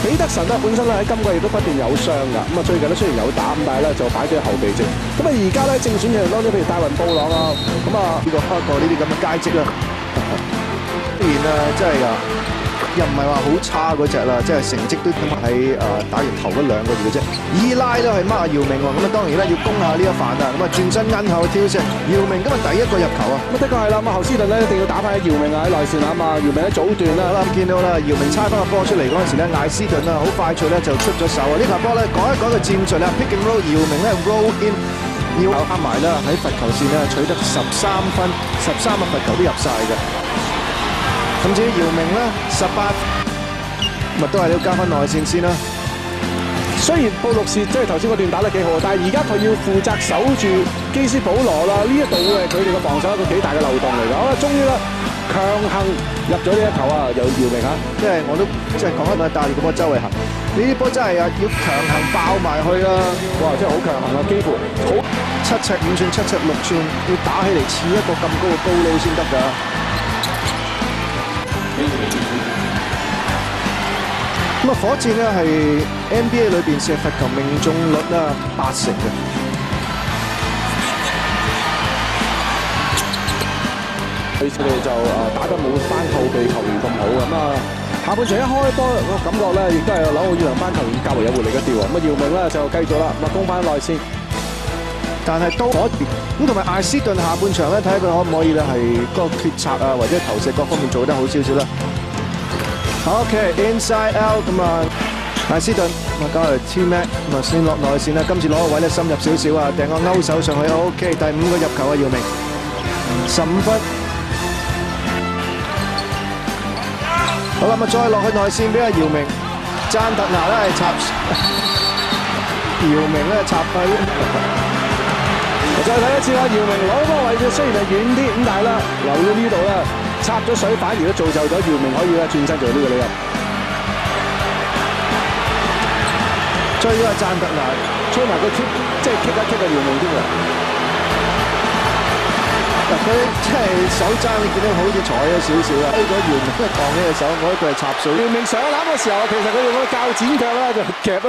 彼得神咧本身咧喺今季亦都不斷有傷㗎，咁啊最近咧雖然有打，咁但係咧就擺咗喺後備席。咁啊而家咧正選嘅當中，譬如戴雲布朗啊，咁啊呢個開過呢啲咁嘅佳績啦。當然啊，真係啊，又唔係話好差嗰只啦，即係成績都喺打完頭嗰2個月嘅啫。二拉都係孖姚明喎，咁啊當然咧要攻下呢一犯啦。咁啊轉身摁後挑射，姚明今日第一個入球啊！咁的確係啦，咁啊侯斯頓咧一定要打翻喺姚明啊喺內線啊嘛，姚明喺早段啦，見到啦，姚明猜翻個波出嚟嗰陣時咧，艾斯頓啊好快脆咧就出咗手啊！呢球波咧改一改個戰術啦 ，pick and roll， 姚明咧 roll in， 要啱埋啦喺罰球線咧取得13分，13個罰球都入晒嘅。咁至於姚明咧18，咪都係要加翻內線先啦。雖然布魯士即係頭先嗰段打得幾好，但係而家佢要負責守住基斯保羅啦，呢一度嘅佢哋嘅防守一個幾大嘅漏洞嚟㗎。好啦，終於啦，強行入咗呢一球啊！由姚明嚇，即係我都即係講開咪帶住個波周圍行，呢啲波真係啊要強行爆埋去啦！哇，真係好強行啊，幾乎好7尺5寸、7尺6寸，要打起嚟似一個咁高嘅高佬先得㗎。咁啊，火箭咧係 NBA 裏邊射罰球命中率啦80%嘅。佢哋就打得冇班後備球員咁好咁啊！下半場一開波，我感覺咧亦都係紐奧爾良班球員較為有活力一啲喎。咁啊，姚明咧就繼續啦，咁啊攻翻內線，但係都可以咁同埋艾斯頓下半場咧，睇下佢可唔可以咧係嗰個決策啊，或者投射各方面做得好少少啦。OK，inside out 咁啊，艾斯頓咁啊交嚟 T-Mac 咁啊先落內線啦，今次攞個位咧深入少少啊，掟個勾手上去 OK， 第5個入球啊，姚明15分。好啦，咪再落去內線俾阿姚明，贊特拿咧係插，姚明咧插低。再睇一次啦，姚明攞嗰個位置雖然係遠啲，咁但係啦留到呢度啦，插咗水反而都造就咗姚明可以咧轉身做呢個理入。追咗阿贊特拿，吹埋個 kick， 即係 kick 一 kick 嘅姚明添喎。嗱，佢即係手踭，你見到好似坐咗少少啦，推咗姚明，跟住放起隻手，我覺得佢係插水。姚明上籃嘅時候，其實佢用個鉸剪腳啦，就夾一。